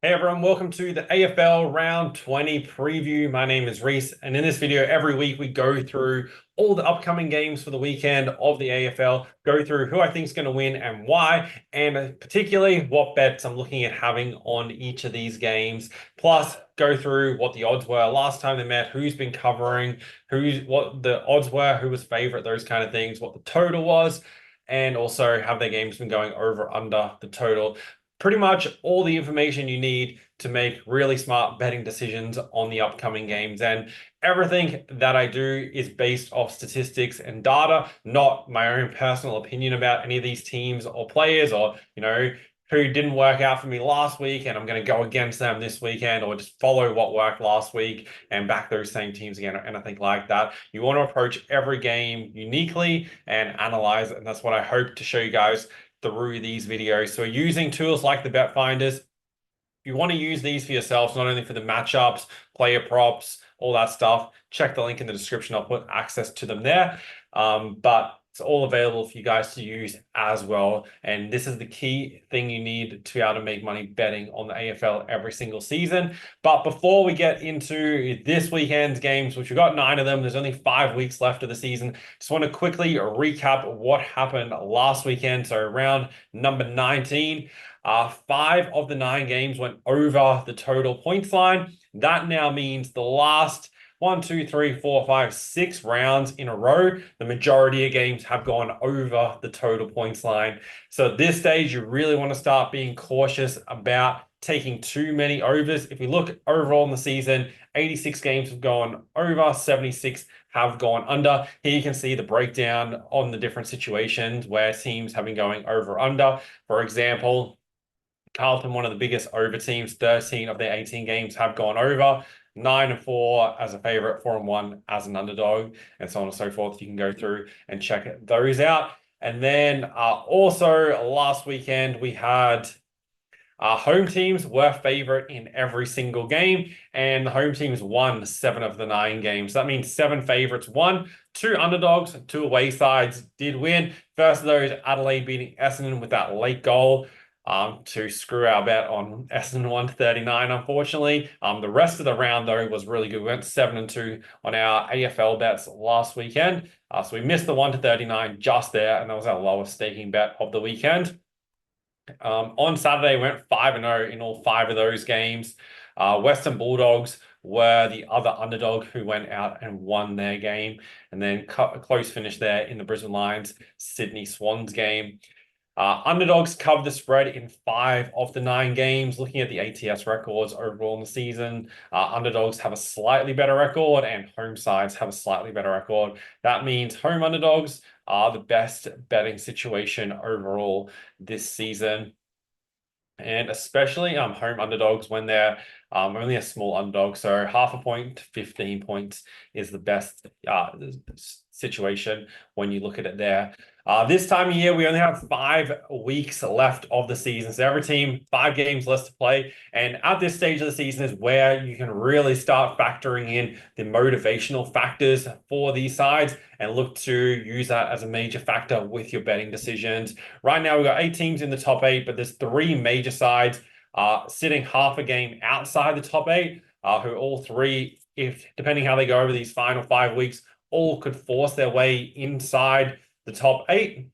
Hey everyone, welcome to the AFL Round 20 preview. My name is Reese, and in this video, every week we go through all the upcoming games for the weekend of the AFL, go through who I think is going to win and why, and particularly what bets I'm looking at having on each of these games. Plus, go through what the odds were last time they met, who's been covering, what the odds were, who was favorite, those kind of things, what the total was, and also have their games been going over under the total. Pretty much all the information you need to make really smart betting decisions on the upcoming games. And everything that I do is based off statistics and data, not my own personal opinion about any of these teams or players or, who didn't work out for me last week and I'm going to go against them this weekend, or just follow what worked last week and back those same teams again, or anything like that. You want to approach every game uniquely and analyze it. And that's what I hope to show you guys through these videos. So using tools like the bet finders, you want to use these for yourselves, not only for the matchups, player props, all that stuff. Check the link in the description. I'll put access to them there. But it's all available for you guys to use as well. And this is the key thing you need to be able to make money betting on the AFL every single season. But before we get into this weekend's games, which we've got 9 of them, there's only 5 weeks left of the season. Just want to quickly recap what happened last weekend. So round number 19. 5 of the 9 games went over the total points line. That now means the last 1, 2, 3, 4, 5, 6 rounds in a row, the majority of games have gone over the total points line. So at this stage, you really want to start being cautious about taking too many overs. If we look overall in the season, 86 games have gone over, 76 have gone under. Here you can see the breakdown on the different situations where teams have been going over under. For example, Carlton, one of the biggest over teams, 13 of their 18 games have gone over. 9-4 as a favorite, 4-1 as an underdog, and so on and so forth. You can go through and check those out. And then also last weekend, we had home teams were favorite in every single game, and the home teams won 7 of the 9 games. That means 7 favorites won, 2 underdogs, 2 away sides did win. First of those, Adelaide beating Essendon with that late goal to screw our bet on Essendon 139, unfortunately. The rest of the round, though, was really good. We went 7-2 on our AFL bets last weekend. So we missed the 1-39 just there, and that was our lowest staking bet of the weekend. On Saturday, we went 5-0 in all 5 of those games. Western Bulldogs were the other underdog who went out and won their game. And then a close finish there in the Brisbane Lions, Sydney Swans game. Underdogs covered the spread in 5 of the 9 games. Looking at the ATS records overall in the season, underdogs have a slightly better record and home sides have a slightly better record. That means home underdogs are the best betting situation overall this season. And especially home underdogs when they're only a small underdog. So half a point to 15 points is the best situation when you look at it there. This time of year, we only have 5 weeks left of the season. So every team, 5 games left to play. And at this stage of the season is where you can really start factoring in the motivational factors for these sides and look to use that as a major factor with your betting decisions. Right now, we've got 8 teams in the top 8, but there's 3 major sides sitting half a game outside the top 8, who all 3, if depending how they go over these final 5 weeks, all could force their way inside the top 8.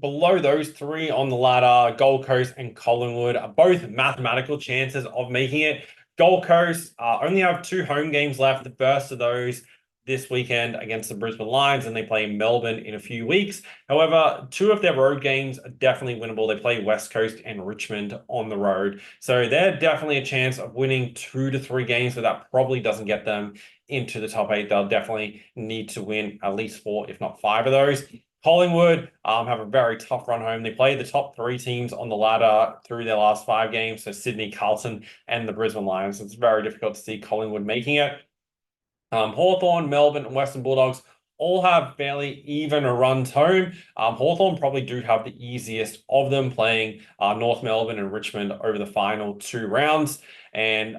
Below those 3 on the ladder, Gold Coast and Collingwood are both mathematical chances of making it. Gold Coast only have 2 home games left. The first of those this weekend against the Brisbane Lions, and they play Melbourne in a few weeks. However, 2 of their road games are definitely winnable. They play West Coast and Richmond on the road. So they're definitely a chance of winning 2 to 3 games, but that probably doesn't get them into the top 8. They'll definitely need to win at least 4, if not 5 of those. Collingwood have a very tough run home. They play the top 3 teams on the ladder through their last 5 games, so Sydney, Carlton, and the Brisbane Lions. It's very difficult to see Collingwood making it. Hawthorn, Melbourne, and Western Bulldogs all have fairly even runs home. Hawthorn probably do have the easiest of them, playing North Melbourne and Richmond over the final 2 rounds, and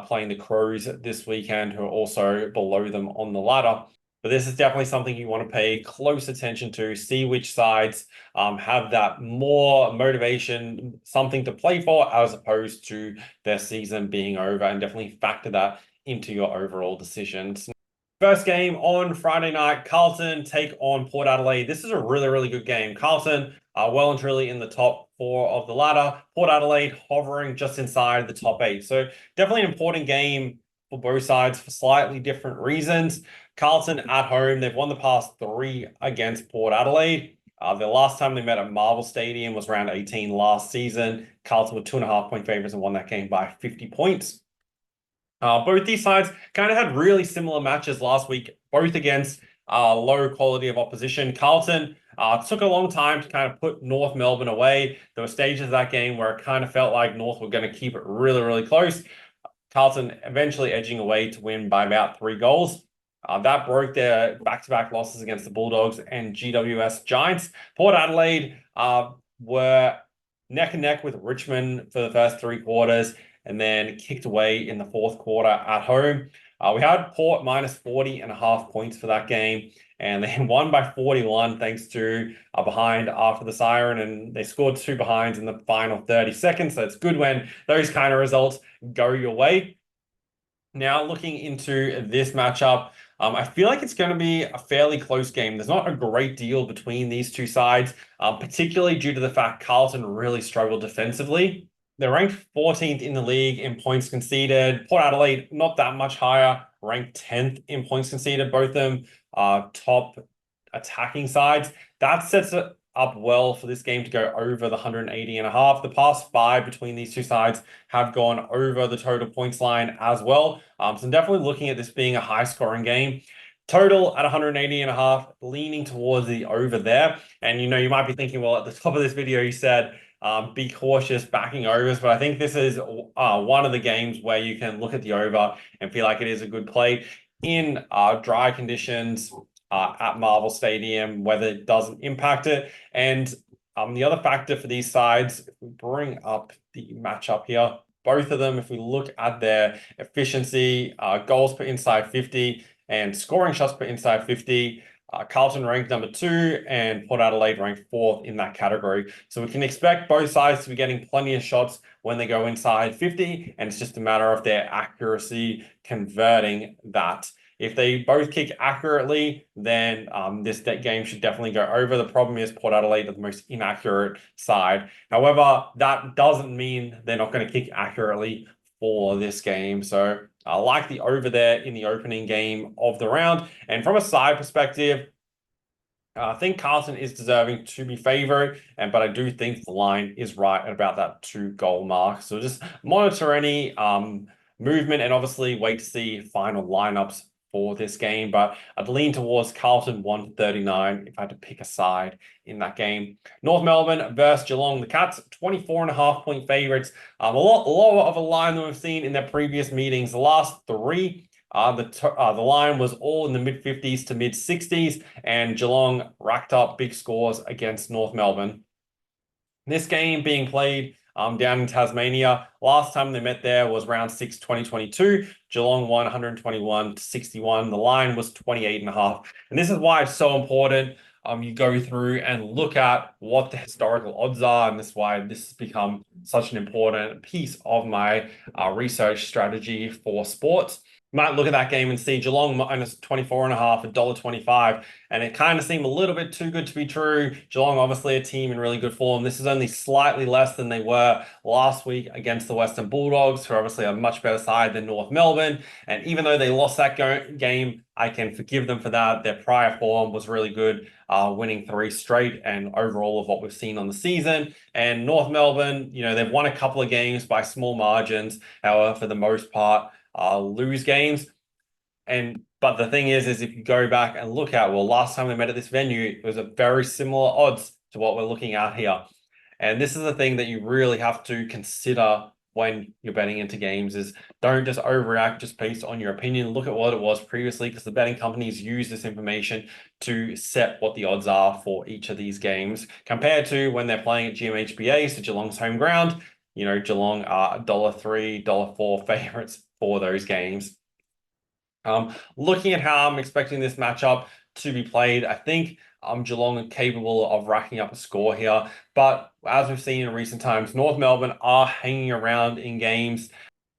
playing the Crows this weekend, who are also below them on the ladder. but this is definitely something you want to pay close attention to, see which sides have that more motivation, something to play for, as opposed to their season being over, and definitely factor that into your overall decisions. First game on Friday night, Carlton take on Port Adelaide. This is a really, really good game. Carlton are well and truly in the top four of the ladder. Port Adelaide hovering just inside the top eight. So definitely an important game for both sides for slightly different reasons. Carlton at home, they've won the past three against Port Adelaide. The last time they met at Marvel Stadium was round 18 last season. Carlton were 2.5-point favorites and won that game by 50 points. Both these sides kind of had really similar matches last week, both against low quality of opposition. Carlton took a long time to kind of put North Melbourne away. There were stages of that game where it kind of felt like North were going to keep it really, really close. Carlton eventually edging away to win by about 3 goals. That broke their back-to-back losses against the Bulldogs and GWS Giants. Port Adelaide were neck and neck with Richmond for the first 3 quarters, and then kicked away in the fourth quarter at home. We had Port minus 40.5 points for that game, and they won by 41 thanks to a behind after the siren, and they scored 2 behinds in the final 30 seconds. So it's good when those kind of results go your way. Now looking into this matchup, I feel like it's going to be a fairly close game. There's not a great deal between these two sides, particularly due to the fact Carlton really struggled defensively. They're ranked 14th in the league in points conceded. Port Adelaide, not that much higher, ranked 10th in points conceded. Both of them are top attacking sides. That sets it up well for this game to go over the 180.5. The past 5 between these two sides have gone over the total points line as well. So I'm definitely looking at this being a high scoring game. Total at 180.5, leaning towards the over there. And you might be thinking, well, at the top of this video, you said, be cautious backing overs, but I think this is one of the games where you can look at the over and feel like it is a good play in dry conditions at Marvel Stadium, whether it doesn't impact it. And the other factor for these sides, if we bring up the matchup here, both of them, if we look at their efficiency, goals per inside 50 and scoring shots per inside 50, Carlton ranked number 2 and Port Adelaide ranked 4th in that category. So we can expect both sides to be getting plenty of shots when they go inside 50, and it's just a matter of their accuracy converting that. If they both kick accurately, then this game should definitely go over. The problem is Port Adelaide are the most inaccurate side. However, that doesn't mean they're not going to kick accurately for this game. So I like the over there in the opening game of the round. And from a side perspective, I think Carlton is deserving to be favored, but I do think the line is right at about that 2-goal mark. So just monitor any movement and obviously wait to see final lineups for this game, but I'd lean towards Carlton 139 if I had to pick a side in that game. North Melbourne versus Geelong. The Cats 24.5-point favorites. A lot lower of a line than we've seen in their previous meetings. The last 3, the line was all in the mid-50s to mid-60s, and Geelong racked up big scores against North Melbourne. This game being played down in Tasmania. Last time they met there was round 6, 2022. Geelong won 121-61. The line was 28.5. And this is why it's so important. You go through and look at what the historical odds are, and this is why this has become such an important piece of my research strategy for sports. You might look at that game and see Geelong minus 24.5, $1.25, and it kind of seemed a little bit too good to be true. Geelong, obviously a team in really good form. This is only slightly less than they were last week against the Western Bulldogs, who are obviously a much better side than North Melbourne. And even though they lost that game, I can forgive them for that. Their prior form was really good, winning 3 straight and overall of what we've seen on the season. And North Melbourne, they've won a couple of games by small margins. However, for the most part, lose games. But the thing is if you go back and look at, last time we met at this venue, it was a very similar odds to what we're looking at here. And this is the thing that you really have to consider when you're betting into games is don't just overreact just based on your opinion. Look at what it was previously, because the betting companies use this information to set what the odds are for each of these games compared to when they're playing at GMHBA, so Geelong's home ground. Geelong are $1.03, $1.04 favorites for those games. Looking at how I'm expecting this matchup to be played, I think Geelong are capable of racking up a score here. But as we've seen in recent times, North Melbourne are hanging around in games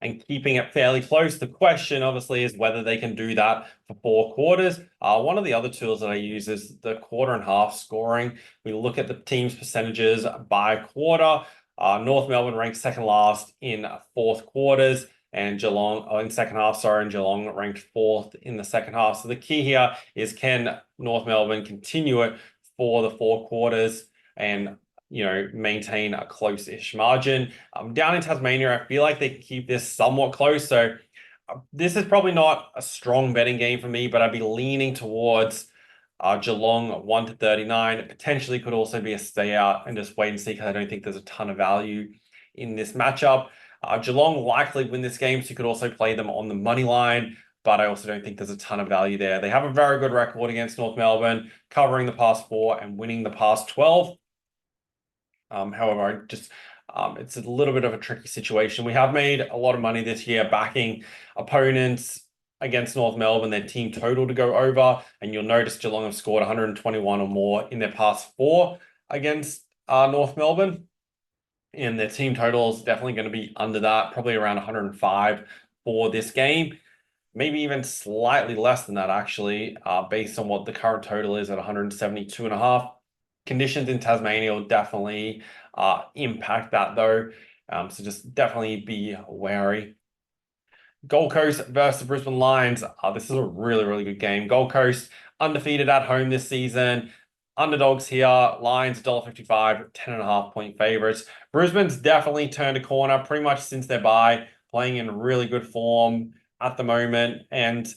and keeping it fairly close. The question, obviously, is whether they can do that for 4 quarters. One of the other tools that I use is the quarter and half scoring. We look at the team's percentages by quarter. North Melbourne ranked second last in fourth quarters, and Geelong in second half, sorry, and Geelong ranked fourth in the second half. So the key here is, can North Melbourne continue it for the 4 quarters and maintain a close-ish margin? Down in Tasmania, I feel like they can keep this somewhat close. So this is probably not a strong betting game for me, but I'd be leaning towards Geelong 1-39. It potentially could also be a stay out and just wait and see, because I don't think there's a ton of value in this matchup. Geelong likely win this game, so you could also play them on the money line, but I also don't think there's a ton of value there. They have a very good record against North Melbourne, covering the past 4 and winning the past 12. However, it's a little bit of a tricky situation. We have made a lot of money this year backing opponents against North Melbourne, their team total to go over, and you'll notice Geelong have scored 121 or more in their past 4 against North Melbourne, and their team total is definitely going to be under that, probably around 105 for this game. Maybe even slightly less than that, actually, based on what the current total is at 172.5. Conditions in Tasmania will definitely impact that, though. So just definitely be wary. Gold Coast versus the Brisbane Lions. This is a really, really good game. Gold Coast undefeated at home this season. Underdogs here. Lions $1.55, 10.5-point favorites. Brisbane's definitely turned a corner pretty much since their bye, playing in really good form at the moment. And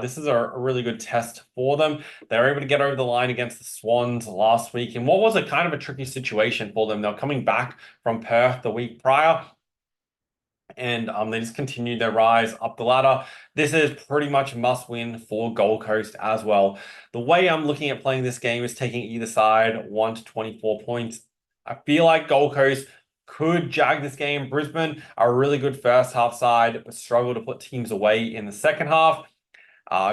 this is a really good test for them. They were able to get over the line against the Swans last week in what was a kind of a tricky situation for them. They were coming back from Perth the week prior, and they just continued their rise up the ladder. This is pretty much a must win for Gold Coast as well. The way I'm looking at playing this game is taking either side 1-24 points. I feel like Gold Coast could jag this game. Brisbane are a really good first half side, but struggle to put teams away in the second half.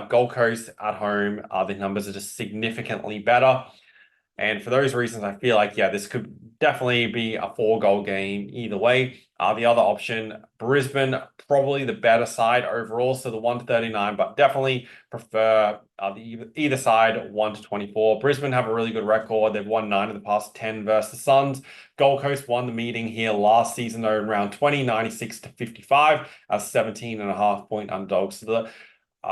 Gold Coast at home, the numbers are just significantly better. And for those reasons, I feel like, this could definitely be a 4-goal game either way. The other option, Brisbane, probably the better side overall, so the 1-39, but definitely prefer either side 1-24. Brisbane have a really good record. They've won 9 of the past 10 versus the Suns. Gold Coast won the meeting here last season, though, in round 20, 96-55, as 17.5-point underdogs. So the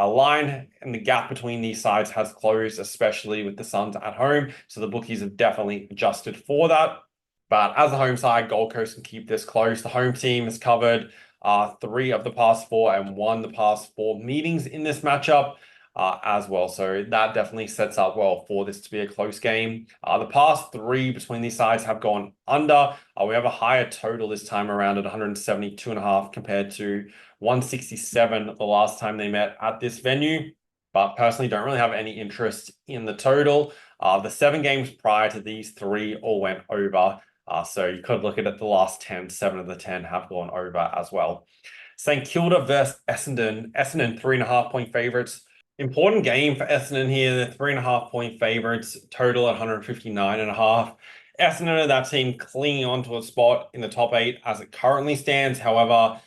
line and the gap between these sides has closed, especially with the Suns at home. So the bookies have definitely adjusted for that. But as the home side, Gold Coast can keep this close. The home team has covered 3 of the past 4 and won the past 4 meetings in this matchup as well. So that definitely sets up well for this to be a close game. The past 3 between these sides have gone under. We have a higher total this time around at 172.5 compared to 167 the last time they met at this venue. But personally, don't really have any interest in the total. The 7 games prior to these 3 all went over. So you could look at it, the last 10, 7 of the 10 have gone over as well. St Kilda versus Essendon. Essendon 3.5-point favorites. Important game for Essendon here. They're 3.5-point favorites, total at 159.5. Essendon are that team clinging onto a spot in the top 8 as it currently stands. However,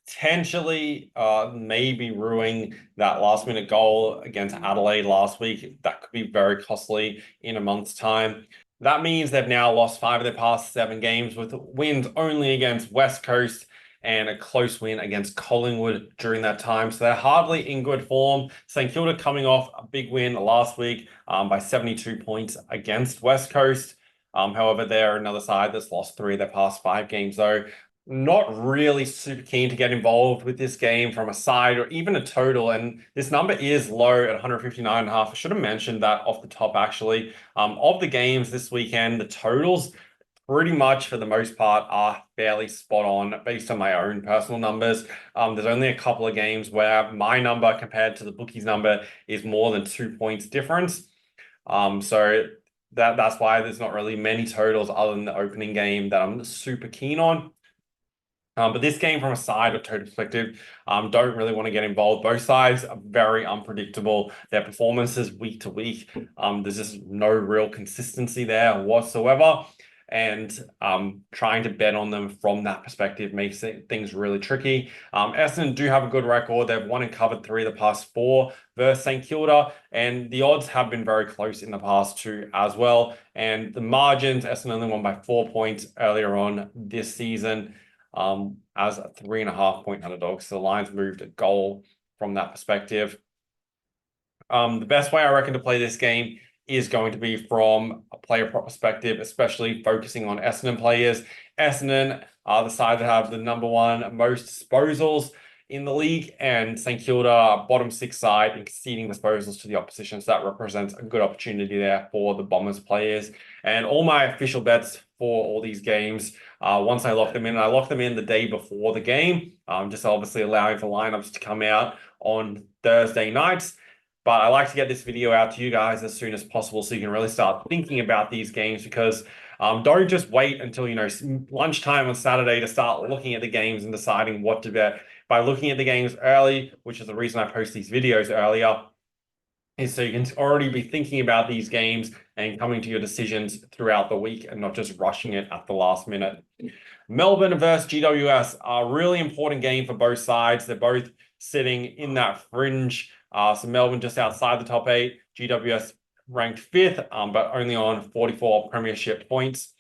potentially maybe ruining that last-minute goal against Adelaide last week. That could be very costly in a month's time. That means they've now lost 5 of their past 7 games, with wins only against West Coast and a close win against Collingwood during that time. So they're hardly in good form. St Kilda coming off a big win last week by 72 points against West Coast. However, they're another side that's lost 3 of their past 5 games, though. Not really super keen to get involved with this game from a side or even a total. And this number is low at 159.5. I should have mentioned that off the top, actually. Of the games this weekend, the totals pretty much for the most part are fairly spot on based on my own personal numbers. There's only a couple of games where my number compared to the bookies number is more than 2 points difference. So that's why there's not really many totals other than the opening game that I'm super keen on. But this game, from a side or total perspective, don't really want to get involved. Both sides are very unpredictable. Their performances week to week, there's just no real consistency there whatsoever. And trying to bet on them from that perspective makes things really tricky. Essendon do have a good record. They've won and covered 3 of the past 4 versus St Kilda, and the odds have been very close in the past 2 as well. And the margins, Essendon only won by 4 points earlier on this season, as a 3.5-point underdog. So the line's moved a goal from that perspective. The best way I reckon to play this game is going to be from a player prop perspective, especially focusing on Essendon players. Essendon are the side that have the #1 most disposals in the league, and St Kilda bottom 6 side in conceding disposals to the opposition. So that represents a good opportunity there for the Bombers players. And all my official bets for all these games, once I lock them in, I lock them in the day before the game, just obviously allowing for lineups to come out on Thursday nights. But I like to get this video out to you guys as soon as possible so you can really start thinking about these games, because don't just wait until, lunchtime on Saturday to start looking at the games and deciding what to bet. By looking at the games early, which is the reason I post these videos earlier, is so you can already be thinking about these games and coming to your decisions throughout the week and not just rushing it at the last minute. Melbourne versus GWS, a really important game for both sides. They're both sitting in that fringe. So Melbourne just outside the top 8, GWS ranked 5th, but only on 44 premiership points.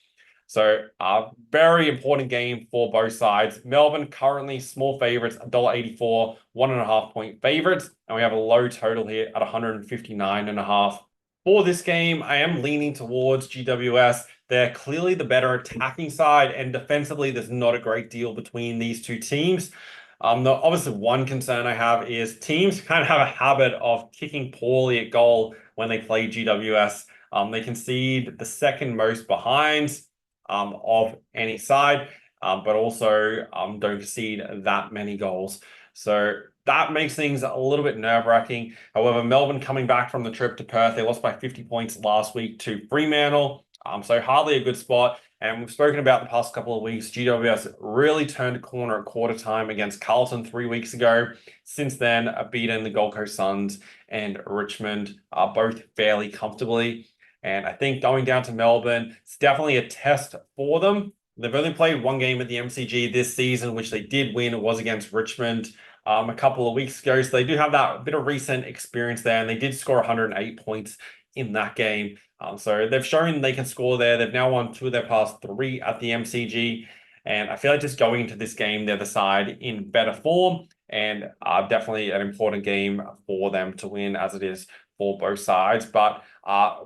So a very important game for both sides. Melbourne currently small favourites, $1.84, 1.5-point favourites, and we have a low total here at 159.5. For this game, I am leaning towards GWS. They're clearly the better attacking side, and defensively, there's not a great deal between these two teams. Obviously, one concern I have is teams kind of have a habit of kicking poorly at goal when they play GWS. They concede the second most behinds of any side, but also don't concede that many goals. So that makes things a little bit nerve-wracking. However, Melbourne coming back from the trip to Perth, they lost by 50 points last week to Fremantle. So hardly a good spot. And we've spoken about the past couple of weeks. GWS really turned a corner at quarter time against Carlton 3 weeks ago. Since then, beaten the Gold Coast Suns and Richmond, both fairly comfortably. And I think going down to Melbourne, it's definitely a test for them. They've only played 1 game at the MCG this season, which they did win. It was against Richmond a couple of weeks ago. So they do have that bit of recent experience there, and they did score 108 points in that game. So they've shown they can score there. They've now won 2 of their past 3 at the MCG. And I feel like just going into this game, they're the side in better form, and definitely an important game for them to win, as it is for both sides. But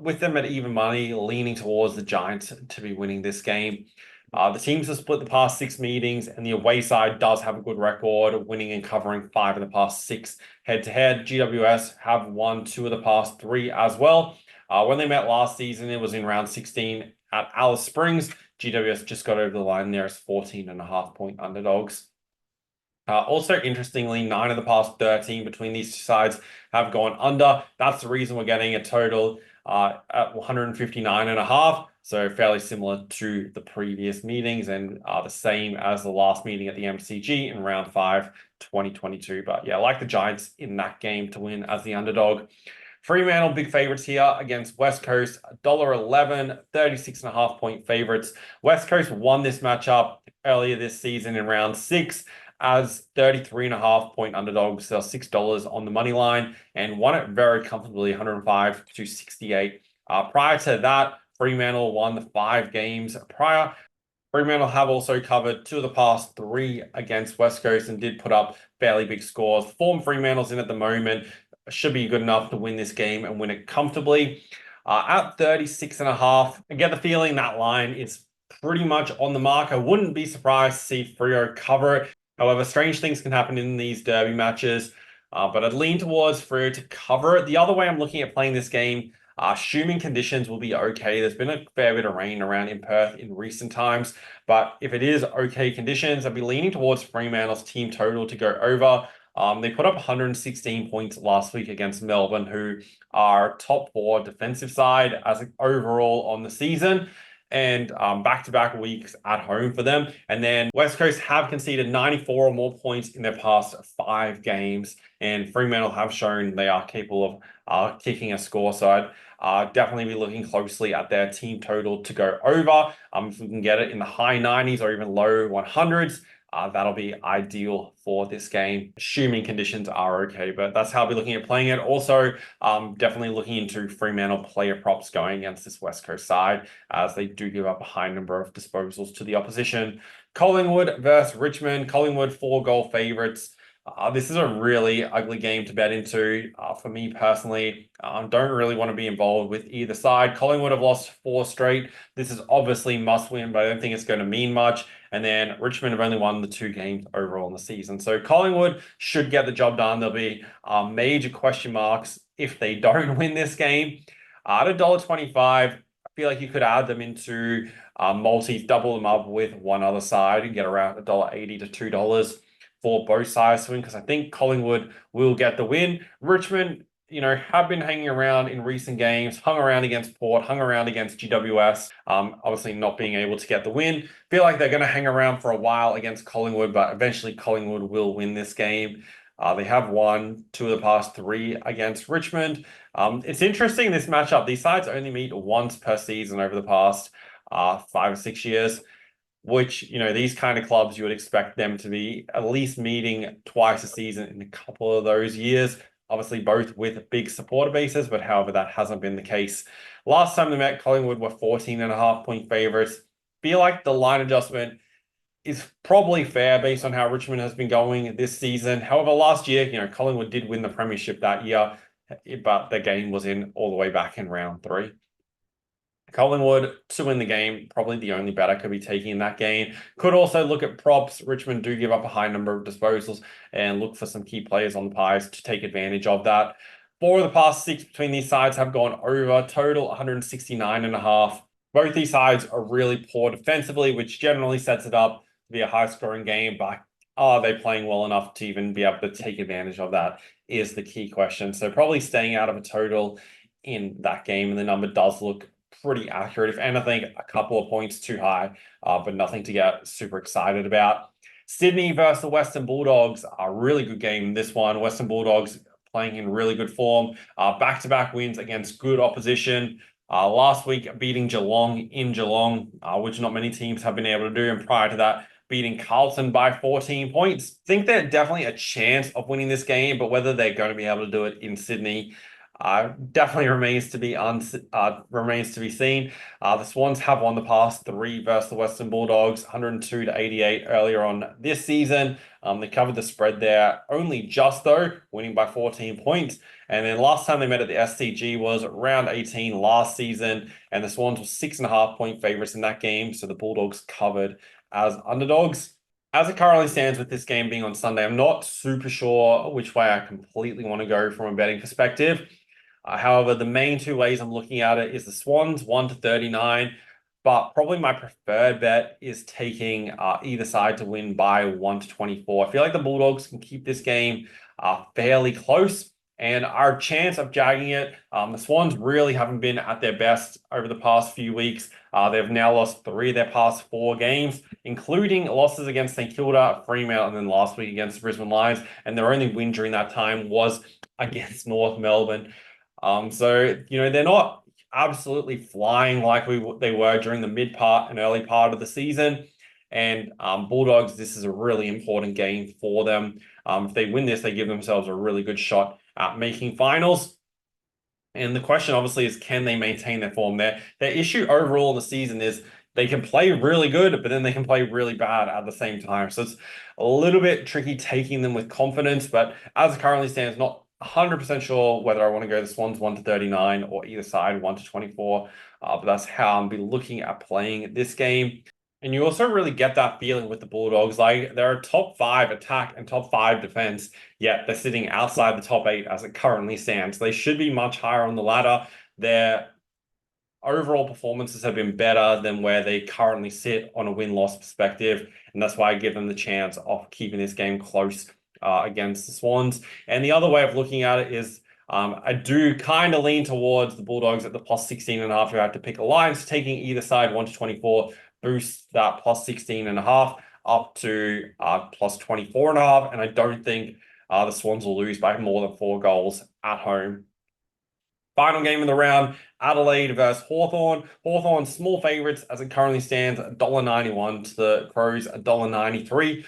with them at even money, leaning towards the Giants to be winning this game. The teams have split the past 6 meetings, and the away side does have a good record, winning and covering 5 of the past 6 head-to-head. GWS have won 2 of the past 3 as well. When they met last season, it was in round 16 at Alice Springs. GWS just got over the line there as 14.5-point underdogs. Also, interestingly, 9 of the past 13 between these two sides have gone under. That's the reason we're getting a total at 159.5. So fairly similar to the previous meetings, and the same as the last meeting at the MCG in round 5, 2022. But yeah, I like the Giants in that game to win as the underdog. Fremantle, big favorites here against West Coast, $1.11, 36.5-point favorites. West Coast won this matchup earlier this season in round 6 as 33.5-point underdogs, so $6 on the money line, and won it very comfortably, 105 to 68. Prior to that, Fremantle won the 5 games prior. Fremantle have also covered 2 of the past 3 against West Coast and did put up fairly big scores. The form Fremantle's in at the moment should be good enough to win this game and win it comfortably. At 36.5, I get the feeling that line is pretty much on the mark. I wouldn't be surprised to see Freo cover it. However, strange things can happen in these derby matches, but I'd lean towards Freo to cover it. The other way I'm looking at playing this game, assuming conditions will be okay. There's been a fair bit of rain around in Perth in recent times, but if it is okay conditions, I'd be leaning towards Fremantle's team total to go over. They put up 116 points last week against Melbourne, who are top 4 defensive side as overall on the season. and back-to-back weeks at home for them. And then West Coast have conceded 94 or more points in their past 5 games, and Fremantle have shown they are capable of kicking a score. So I'd definitely be looking closely at their team total to go over. If we can get it in the high 90s or even low 100s, that'll be ideal for this game, assuming conditions are okay. But that's how I'll be looking at playing it. Also, definitely looking into Fremantle player props going against this West Coast side, as they do give up a high number of disposals to the opposition. Collingwood versus Richmond. Collingwood 4-goal favorites. This is a really ugly game to bet into. For me personally, don't really want to be involved with either side. Collingwood have lost 4 straight. This is obviously must win, but I don't think it's going to mean much. And then Richmond have only won the 2 games overall in the season. So Collingwood should get the job done. There'll be major question marks if they don't win this game. At $1.25, I feel like you could add them into multis, double them up with one other side and get around $1.80 to $2 for both sides to win, because I think Collingwood will get the win. Richmond, have been hanging around in recent games, hung around against Port, hung around against GWS, obviously not being able to get the win. Feel like they're going to hang around for a while against Collingwood, but eventually Collingwood will win this game. They have won 2 of the past 3 against Richmond. It's interesting, this matchup. These sides only meet once per season over the past 5 or 6 years, which, these kind of clubs, you would expect them to be at least meeting twice a season in a couple of those years. Obviously, both with big supporter bases, but however, that hasn't been the case. Last time they met, Collingwood were 14.5-point favorites. Feel like the line adjustment is probably fair based on how Richmond has been going this season. However, last year, Collingwood did win the premiership that year, but the game was in all the way back in round 3. Collingwood to win the game, probably the only bet I could be taking in that game. Could also look at props. Richmond do give up a high number of disposals, and look for some key players on the pies to take advantage of that. 4 of the past 6 between these sides have gone over, total 169.5. Both these sides are really poor defensively, which generally sets it up to be a high-scoring game, but are they playing well enough to even be able to take advantage of that is the key question. So probably staying out of a total in that game, and the number does look pretty accurate. If anything, a couple of points too high, but nothing to get super excited about. Sydney versus the Western Bulldogs, a really good game. This one, Western Bulldogs playing in really good form. Back-to-back wins against good opposition. Last week, beating Geelong in Geelong, which not many teams have been able to do. And prior to that, beating Carlton by 14 points. Think they're definitely a chance of winning this game, but whether they're going to be able to do it in Sydney definitely remains to be seen. The Swans have won the past 3 versus the Western Bulldogs, 102 to 88 earlier on this season. They covered the spread there, only just though, winning by 14 points. And then last time they met at the SCG was round 18 last season, and the Swans were 6.5-point favorites in that game, so the Bulldogs covered as underdogs. As it currently stands with this game being on Sunday, I'm not super sure which way I completely want to go from a betting perspective. However, the main 2 ways I'm looking at it is the Swans 1 to 39, but probably my preferred bet is taking either side to win by 1 to 24. I feel like the Bulldogs can keep this game fairly close, and our chance of jagging it, the Swans really haven't been at their best over the past few weeks. They've now lost 3 of their past 4 games, including losses against St Kilda, Fremantle, and then last week against the Brisbane Lions. And their only win during that time was against North Melbourne. So, they're not absolutely flying like they were during the mid part and early part of the season. And Bulldogs, this is a really important game for them. If they win this, they give themselves a really good shot at making finals. And the question obviously is, can they maintain their form? Their issue overall in the season is they can play really good, but then they can play really bad at the same time. So it's a little bit tricky taking them with confidence, but as it currently stands, not 100% sure whether I want to go the Swans 1 to 39 or either side 1 to 24. But that's how I'll be looking at playing this game. And you also really get that feeling with the Bulldogs. Like, they're a top 5 attack and top 5 defense, yet they're sitting outside the top 8 as it currently stands. They should be much higher on the ladder. Their overall performances have been better than where they currently sit on a win-loss perspective. And that's why I give them the chance of keeping this game close against the Swans. And the other way of looking at it is I do kind of lean towards the Bulldogs at the plus 16.5. If I had to pick a line, so taking either side 1 to 24 boosts that plus 16.5 up to plus 24.5. And I don't think the Swans will lose by more than 4 goals at home. Final game of the round, Adelaide versus Hawthorn. Hawthorn small favourites as it currently stands, $1.91 to the Crows, $1.93.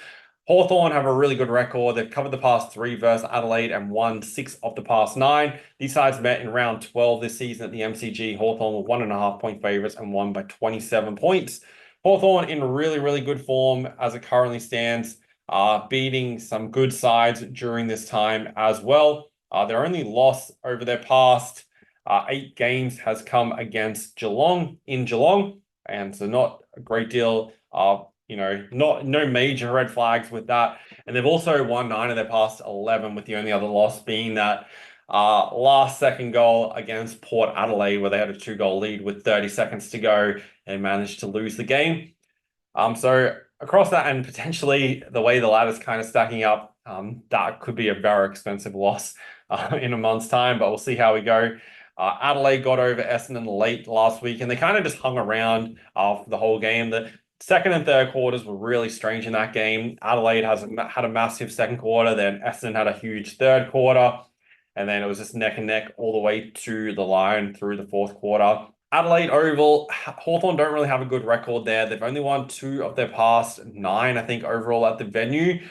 Hawthorn have a really good record. They've covered the past 3 versus Adelaide and won 6 of the past 9. These sides met in round 12 this season at the MCG. Hawthorn were 1.5-point favourites and won by 27 points. Hawthorn in really, really good form as it currently stands, beating some good sides during this time as well. Their only loss over their past 8 games has come against Geelong in Geelong, and so not a great deal of, no major red flags with that. And they've also won 9 of their past 11, with the only other loss being that last second goal against Port Adelaide, where they had a 2-goal lead with 30 seconds to go and managed to lose the game. So across that, and potentially the way the ladder's kind of stacking up, that could be a very expensive loss in a month's time, but we'll see how we go. Adelaide got over Essendon late last week, and they kind of just hung around for the whole game. The second and third quarters were really strange in that game. Adelaide had a massive second quarter, then Essendon had a huge third quarter, and then it was just neck and neck all the way to the line through the fourth quarter. Adelaide Oval, Hawthorn don't really have a good record there. They've only won 2 of their past 9, I think, overall at the venue.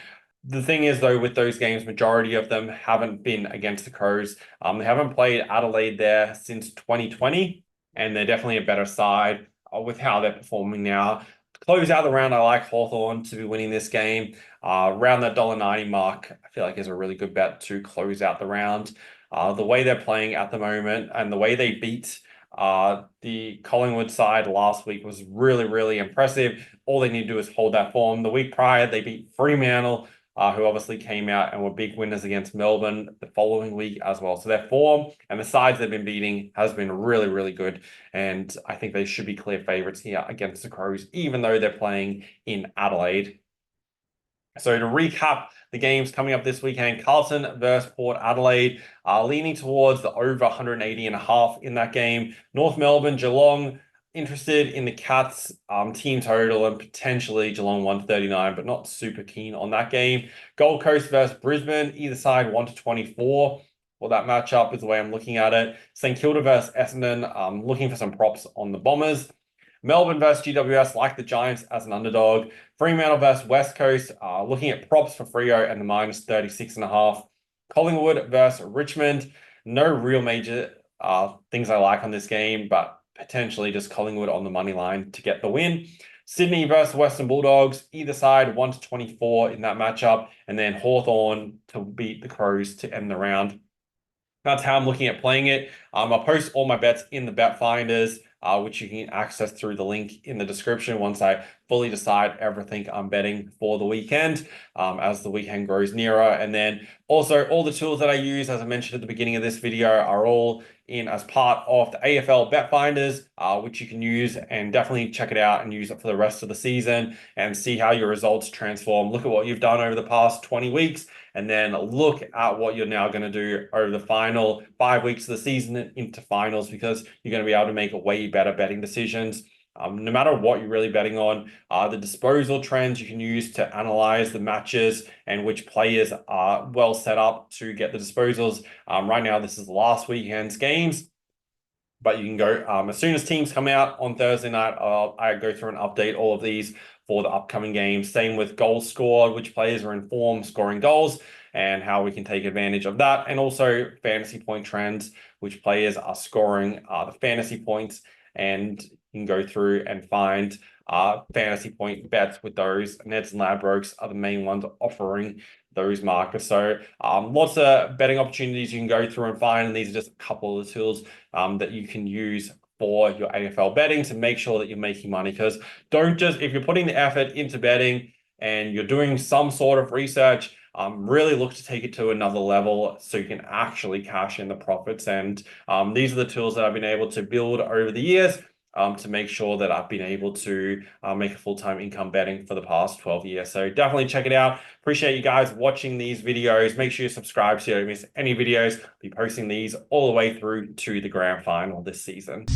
The thing is, though, with those games, majority of them haven't been against the Crows. They haven't played Adelaide there since 2020, and they're definitely a better side with how they're performing now. To close out the round, I like Hawthorn to be winning this game. Around that $1.90 mark, I feel like is a really good bet to close out the round. The way they're playing at the moment and the way they beat the Collingwood side last week was really, really impressive. All they need to do is hold that form. The week prior, they beat Fremantle, who obviously came out and were big winners against Melbourne the following week as well. So their form and the sides they've been beating has been really, really good. And I think they should be clear favourites here against the Crows, even though they're playing in Adelaide. So to recap the games coming up this weekend, Carlton versus Port Adelaide, leaning towards the over 180.5 in that game. North Melbourne, Geelong, interested in the Cats team total and potentially Geelong 139, but not super keen on that game. Gold Coast versus Brisbane, either side 1 to 24. Well, that matchup is the way I'm looking at it. St Kilda versus Essendon, looking for some props on the Bombers. Melbourne versus GWS, like the Giants as an underdog. Fremantle versus West Coast, looking at props for Freo and the minus 36.5. Collingwood versus Richmond, no real major things I like on this game, but potentially just Collingwood on the money line to get the win. Sydney versus Western Bulldogs, either side 1 to 24 in that matchup, and then Hawthorn to beat the Crows to end the round. That's how I'm looking at playing it. I'll post all my bets in the bet finders, which you can access through the link in the description once I fully decide everything I'm betting for the weekend, as the weekend grows nearer. And then also all the tools that I use, as I mentioned at the beginning of this video, are all in as part of the AFL bet finders, which you can use, and definitely check it out and use it for the rest of the season and see how your results transform. Look at what you've done over the past 20 weeks and then look at what you're now going to do over the final 5 weeks of the season into finals, because you're going to be able to make way better betting decisions. No matter what you're really betting on, the disposal trends you can use to analyze the matches and which players are well set up to get the disposals. Right now, this is last weekend's games, but you can go as soon as teams come out on Thursday night. I go through and update all of these for the upcoming games. Same with goals scored, which players are in form scoring goals, and how we can take advantage of that. And also fantasy point trends, which players are scoring the fantasy points, and you can go through and find fantasy point bets with those. Neds and Ladbrokes are the main ones offering those markers. So lots of betting opportunities you can go through and find, and these are just a couple of the tools that you can use for your AFL betting to make sure that you're making money. Because if you're putting the effort into betting and you're doing some sort of research, really look to take it to another level so you can actually cash in the profits. And these are the tools that I've been able to build over the years. to make sure that I've been able to make a full-time income betting for the past 12 years. So definitely check it out. Appreciate you guys watching these videos. Make sure you subscribe so you don't miss any videos. I'll be posting these all the way through to the grand final this season.